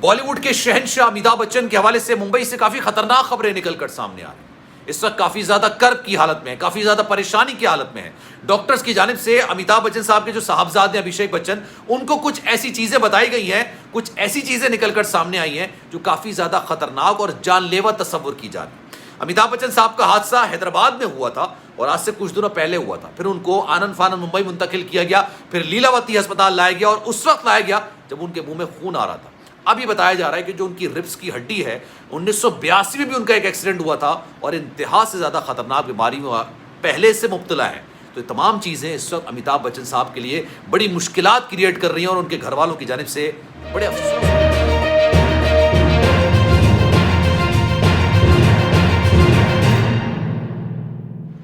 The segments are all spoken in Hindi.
बॉलीवुड के शहंशाह अमिताभ बच्चन के हवाले से मुंबई से काफी खतरनाक खबरें निकलकर सामने आ रही हैं। इस वक्त काफी ज्यादा कर्ब की हालत में है, काफी ज्यादा परेशानी की हालत में है। डॉक्टर्स की जानिब से अमिताभ बच्चन साहब के जो साहबजादे अभिषेक बच्चन, उनको कुछ ऐसी चीजें बताई गई हैं, कुछ ऐसी चीजें निकलकर सामने आई हैं जो काफी ज्यादा खतरनाक और जानलेवा तस्वुर की जा रही है। अमिताभ बच्चन साहब का हादसा हैदराबाद में हुआ था और आज से कुछ दिनों पहले हुआ था। फिर उनको आनंद फानंद मुंबई मुंतकिल किया गया, फिर लीलावती अस्पताल लाया गया और उस वक्त लाया गया जब उनके मुंह में खून आ रहा था। अभी बताया जा रहा है कि जो उनकी रिब्स की हड्डी है, 1982 में भी उनका एक एक्सीडेंट हुआ था और इंतहा से ज्यादा खतरनाक बीमारी में पहले से मुब्तला है। तो ये तमाम चीजें इस वक्त अमिताभ बच्चन साहब के लिए बड़ी मुश्किलात क्रिएट कर रही हैं और उनके घर वालों की जानिब से बड़े अफसोस।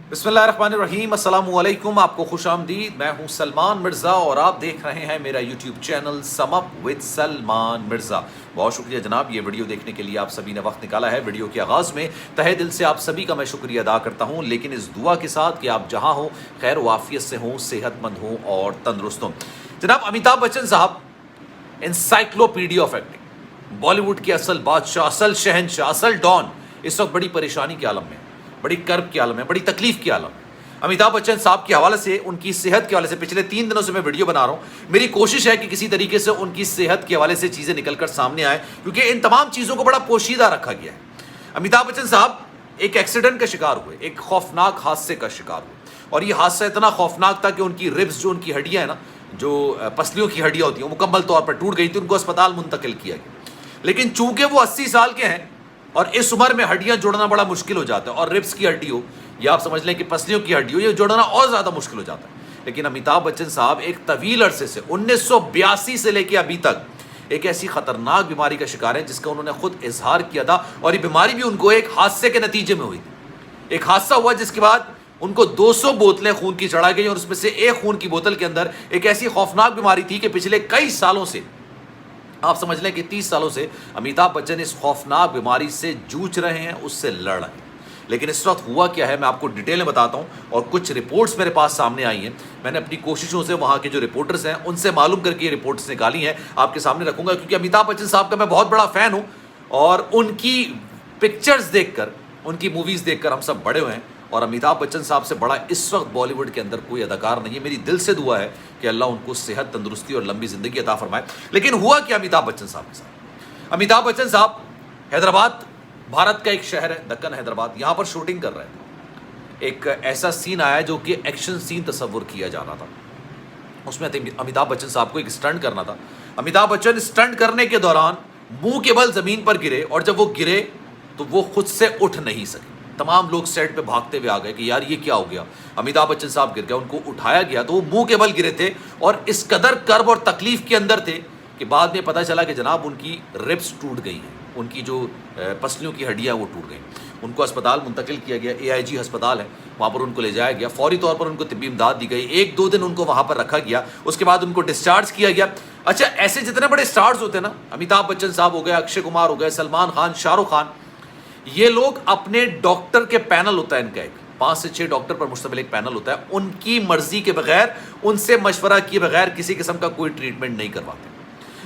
बिस्मिल्लाहिर्रहमानिर्रहीम, अस्सलामुअलैकुम, आपको खुशामदीद। मैं हूं सलमान मिर्ज़ा और आप देख रहे हैं मेरा YouTube channel sum up with Salman Mirza. बहुत शुक्रिया जनाब, ये वीडियो देखने के लिए आप सभी ने वक्त निकाला है। वीडियो के आगाज़ में तहे दिल से आप सभी का मैं शुक्रिया अदा करता हूं, लेकिन इस दुआ के साथ कि आप जहां हो खैर वाफियत से हों, सेहतमंद हों और तंदुरुस्त हों। जनाब अमिताभ बच्चन साहब एनसाइक्लोपीडिया ऑफ एक्टिंग, बॉलीवुड के असल बादशाह, असल शहंशाह, असल डॉन, इस वक्त बड़ी परेशानी के आलम में, बड़ी कर्ब के आलम है, बड़ी तकलीफ के आलम है। अमिताभ बच्चन साहब के हवाले से, उनकी सेहत के हवाले से पिछले 3 दिनों से मैं वीडियो बना रहा हूं। मेरी कोशिश है कि किसी तरीके से उनकी सेहत के हवाले से चीजें निकलकर सामने आए, क्योंकि इन तमाम चीजों को बड़ा पोशीदा रखा गया है। अमिताभ बच्चन साहब एक एक्सीडेंट का शिकार हुए, एक खौफनाक हादसे का शिकार हुए और यह हादसा इतना खौफनाक था कि उनकी रिब्स, जो उनकी हड्डियां है ना, जो पसलियों की हड्डियां होती हैं, मुकम्मल तौर पर टूट गई थी। उनको अस्पताल मुंतकिल किया गया, लेकिन चूंकि वो 80 साल के हैं और इस उम्र में हड्डियां जोड़ना बड़ा मुश्किल हो जाता है, और रिब्स की हड्डी हो या आप समझ लें कि पसलियों की हड्डी हो, ये जोड़ना और ज्यादा मुश्किल हो जाता है। लेकिन अमिताभ बच्चन साहब एक तवील अरसे से 1982 से लेकर अभी तक एक ऐसी खतरनाक बीमारी का शिकार है जिसका उन्होंने खुद इजहार किया था, और ये बीमारी भी उनको एक हादसे के नतीजे में हुई थी। एक हादसा हुआ जिसके बाद उनको 200 बोतलें खून की चढ़ाई गई और उसमें से एक खून की बोतल के अंदर एक ऐसी खौफनाक बीमारी थी कि पिछले कई सालों से, आप समझ लें कि 30 सालों से अमिताभ बच्चन इस खौफनाक बीमारी से जूझ रहे हैं, उससे लड़ रहे हैं। लेकिन इस वक्त हुआ क्या है मैं आपको डिटेल में बताता हूं, और कुछ रिपोर्ट्स मेरे पास सामने आई हैं। मैंने अपनी कोशिशों से वहां के जो रिपोर्टर्स हैं उनसे मालूम करके ये रिपोर्ट्स निकाली हैं, आपके सामने रखूंगा, क्योंकि अमिताभ बच्चन साहब का मैं बहुत बड़ा फैन हूं और उनकी पिक्चर्स देखकर, उनकी मूवीज देखकर हम सब बड़े हुए हैं। और अमिताभ बच्चन साहब से बड़ा इस वक्त बॉलीवुड के अंदर कोई अदाकार नहीं है। मेरी दिल से दुआ है कि अल्लाह उनको सेहत, तंदुरुस्ती और लंबी जिंदगी अता फरमाए। लेकिन हुआ क्या अमिताभ बच्चन साहब के साथ? अमिताभ बच्चन साहब हैदराबाद, भारत का एक शहर है दक्कन हैदराबाद, यहां पर शूटिंग कर रहे थे। एक ऐसा सीन आया जो कि एक्शन सीन तस्वुर किया जा रहा था। उसमें अमिताभ बच्चन साहब को एक स्टंट करना था। अमिताभ बच्चन स्टंट करने के दौरान मुंह के बल जमीन पर गिरे, और जब वो गिरे तो वो खुद से उठ नहीं सके। तमाम लोग सेट पे भागते हुए आ गए कि यार ये क्या हो गया, अमिताभ बच्चन साहब गिर गए। उनको उठाया गया तो वो मुंह के बल गिरे थे और इस कदर कर्ब और तकलीफ के अंदर थे कि बाद में पता चला कि जनाब उनकी रिब्स टूट गई हैं, उनकी जो पसलियों की हड्डियां वो टूट गई। उनको अस्पताल मुंतकिल किया गया, AIG अस्पताल है, वहाँ पर उनको ले जाया गया। फौरी तौर पर उनको तिब्बी इमदाद दी गई, 1-2 दिन उनको वहाँ पर रखा गया, उसके बाद उनको डिस्चार्ज किया गया। अच्छा, ऐसे जितने बड़े स्टार्स होते हैं ना, अमिताभ बच्चन साहब हो गए, अक्षय कुमार हो गए, सलमान खान, शाहरुख खान, ये लोग अपने डॉक्टर के पैनल होता है इनका, एक 5 से 6 डॉक्टर पर मुश्तमिल एक पैनल होता है, उनकी मर्जी के बगैर, उनसे मशवरा किए बगैर किसी किस्म का कोई ट्रीटमेंट नहीं करवाते।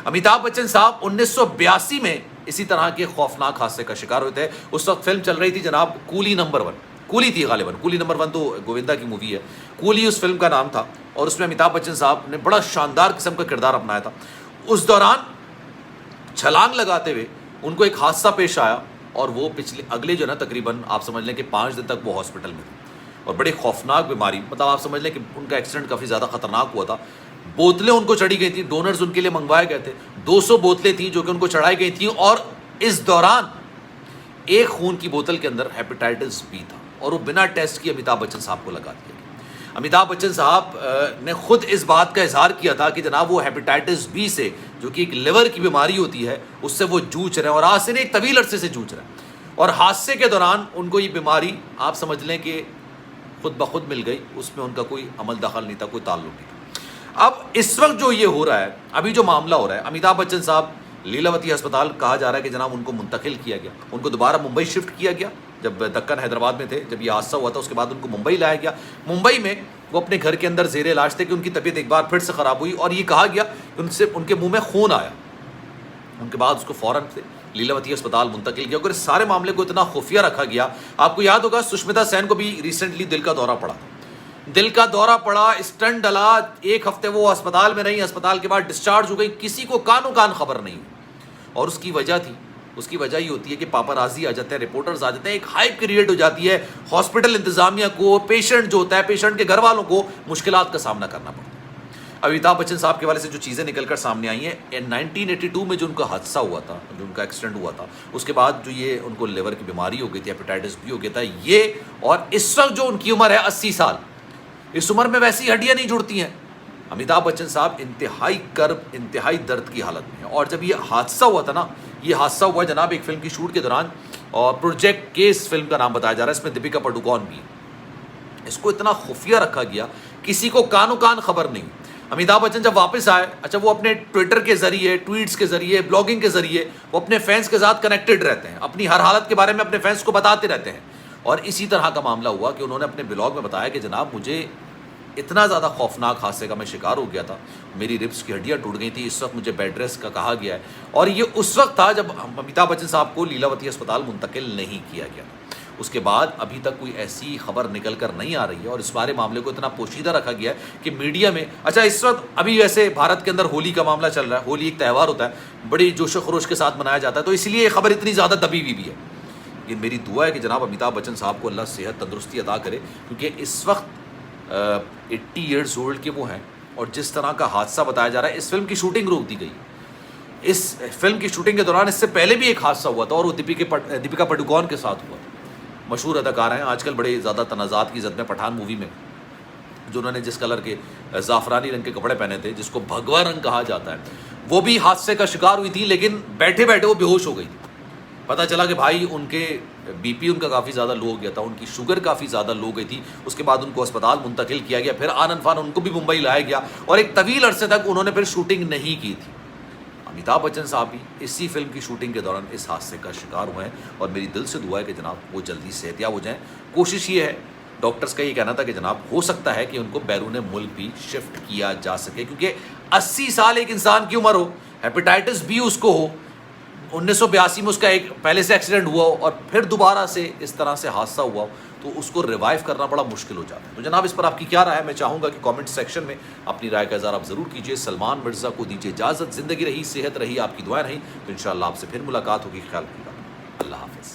अमिताभ बच्चन साहब 1982 में इसी तरह के खौफनाक हादसे का शिकार होते हैं। उस वक्त फिल्म चल रही थी जनाब कूली नंबर 1, कूली थी गालिबन, कूली नंबर 1 तो गोविंदा की मूवी है, कूली उस फिल्म का नाम था, और उसमें अमिताभ बच्चन साहब ने बड़ा शानदार किस्म का किरदार अपनाया था। उस दौरान छलांग लगाते हुए उनको एक हादसा पेश आया और वो अगले जो ना तकरीबन आप समझ लें कि 5 दिन तक वो हॉस्पिटल में थे, और बड़ी खौफनाक बीमारी, मतलब आप समझ लें कि उनका एक्सीडेंट काफ़ी ज़्यादा खतरनाक हुआ था। बोतलें उनको चढ़ी गई थी, डोनर्स उनके लिए मंगवाए गए थे, 200 बोतलें थी जो कि उनको चढ़ाई गई थी, और इस दौरान एक खून की बोतल के अंदर हेपेटाइटिस बी था और वो बिना टेस्ट किए अमिताभ बच्चन साहब को लगा दिया गया। अमिताभ बच्चन साहब ने खुद इस बात का इजहार किया था कि जनाब वो हेपेटाइटिस बी से, जो कि एक लिवर की बीमारी होती है, उससे वो जूझ रहे हैं और आज से नहीं एक तवील अरसे से जूझ रहे हैं। और हादसे के दौरान उनको ये बीमारी आप समझ लें कि खुद ब खुद मिल गई, उसमें उनका कोई अमल दखल नहीं था, कोई ताल्लुक नहीं था। अब इस वक्त जो ये हो रहा है, अभी जो मामला हो रहा है, अमिताभ बच्चन साहब लीलावती अस्पताल, कहा जा रहा है कि जनाब उनको मुंतकिल किया गया, उनको दोबारा मुंबई शिफ्ट किया गया। जब दक्कन हैदराबाद में थे, जब ये हादसा हुआ था, उसके बाद उनको मुंबई लाया गया। मुंबई में वो अपने घर के अंदर ज़ेर इलाज थे कि उनकी तबीयत एक बार फिर से ख़राब हुई और ये कहा गया कि उनके मुंह में खून आया। उनके बाद उसको फ़ौरन से लीलावती अस्पताल मुंतकिल किया। अगर इस सारे मामले को इतना खुफिया रखा गया, आपको याद होगा सुष्मिता सेन को भी रिसेंटली दिल का दौरा पड़ा, स्टंट डला, 1 हफ्ते वो अस्पताल में रही, अस्पताल के बाद डिस्चार्ज हो गई, किसी को कानो कान खबर नहीं। और उसकी वजह ये होती है कि पापाराजी आ जाते हैं, रिपोर्टर्स आ जाते हैं, एक हाइप क्रिएट हो जाती है, हॉस्पिटल इंतजामिया को, पेशेंट जो होता है, पेशेंट के घर वालों को मुश्किलात का सामना करना पड़ता है। अमिताभ बच्चन साहब के वाले से जो चीज़ें निकलकर सामने आई हैं, 1982 में जो उनका हादसा हुआ था, जो उनका एक्सीडेंट हुआ था, उसके बाद जो ये उनको लिवर की बीमारी हो गई थी, हेपेटाइटिस बी हो गया था ये, और इस वक्त जो उनकी उम्र है 80 साल, इस उम्र में वैसी हड्डियां नहीं जुड़ती हैं। अमिताभ बच्चन साहब इंतहाई दर्द की हालत में है। और जब ये हादसा हुआ था ना, ये हादसा हुआ जनाब एक फिल्म की शूट के दौरान, और प्रोजेक्ट केस फिल्म का नाम बताया जा रहा है, इसमें दीपिका पादुकोण भी है। इसको इतना खुफिया रखा गया, किसी को कानो कान खबर नहीं। अमिताभ बच्चन जब वापस आए, अच्छा वो अपने ट्विटर के जरिए, ट्वीट्स के जरिए, ब्लॉगिंग के जरिए वो अपने फैंस के साथ कनेक्टेड रहते हैं, अपनी हर हालत के बारे में अपने फैंस को बताते रहते हैं। और इसी तरह का मामला हुआ कि उन्होंने अपने ब्लॉग में बताया कि जनाब मुझे इतना ज़्यादा खौफनाक हादसे का मैं शिकार हो गया था, मेरी रिब्स की हड्डियाँ टूट गई थी, इस वक्त मुझे बेड रेस्ट का कहा गया है। और ये उस वक्त था जब अमिताभ बच्चन साहब को लीलावती अस्पताल मुंतकिल नहीं किया गया। उसके बाद अभी तक कोई ऐसी खबर निकल कर नहीं आ रही है, और इस बारे मामले को इतना पोशीदा रखा गया है कि मीडिया में, अच्छा इस वक्त अभी वैसे भारत के अंदर होली का मामला चल रहा है, होली एक त्यौहार होता है, बड़ी जोशो खरोश के साथ मनाया जाता है, तो इसलिए ये खबर इतनी ज़्यादा दबी हुई भी है। लेकिन मेरी दुआ है कि जनाब अमिताभ बच्चन साहब को अल्लाह सेहत तंदुरुस्ती अता करे, क्योंकि इस वक्त 80 ईयर्स ओल्ड के वो हैं, और जिस तरह का हादसा बताया जा रहा है, इस फिल्म की शूटिंग रोक दी गई। इस फिल्म की शूटिंग के दौरान इससे पहले भी एक हादसा हुआ था, और वो दीपिका पादुकोण के साथ हुआ। मशहूर अदाकार हैं, आजकल बड़े ज़्यादा तनाज़ात की ज़द में, पठान मूवी में जो उन्होंने जिस कलर के ज़ाफ़रानी रंग के कपड़े पहने थे, जिसको भगवा रंग कहा जाता है, वो भी हादसे का शिकार हुई थी, लेकिन बैठे बैठे वो बेहोश हो गई थी। पता चला कि भाई उनके बीपी उनका काफ़ी ज़्यादा लो हो गया था, उनकी शुगर काफ़ी ज़्यादा लो गई थी। उसके बाद उनको अस्पताल मुंतकिल किया गया, फिर आनन फान उनको भी मुंबई लाया गया, और एक तवील अरसे तक उन्होंने फिर शूटिंग नहीं की थी। अमिताभ बच्चन साहब भी इसी फिल्म की शूटिंग के दौरान इस हादसे का शिकार हुए हैं, और मेरी दिल से दुआ है कि जनाब वो जल्दी सेहतयाब हो जाएं। कोशिश ये है, डॉक्टर्स का ये कहना था कि जनाब हो सकता है कि उनको बैरून मुल्क भी शिफ्ट किया जा सके, क्योंकि 80 साल एक इंसान की उम्र हो, हेपेटाइटिस बी उसको हो, 1982 में उसका एक पहले से एक्सीडेंट हुआ हो, और फिर दोबारा से इस तरह से हादसा हुआ हो, तो उसको रिवाइव करना बड़ा मुश्किल हो जाता है। तो जनाब इस पर आपकी क्या राय है? मैं चाहूँगा कि कमेंट सेक्शन में अपनी राय का इज़हार आप ज़रूर कीजिए। सलमान मिर्ज़ा को दीजिए इजाज़त, ज़िंदगी रही, सेहत रही, आपकी दुआएं रही, तो इंशाअल्लाह आपसे फिर मुलाकात होगी। ख्याल रखिएगा, अल्लाह हाफ़िज़।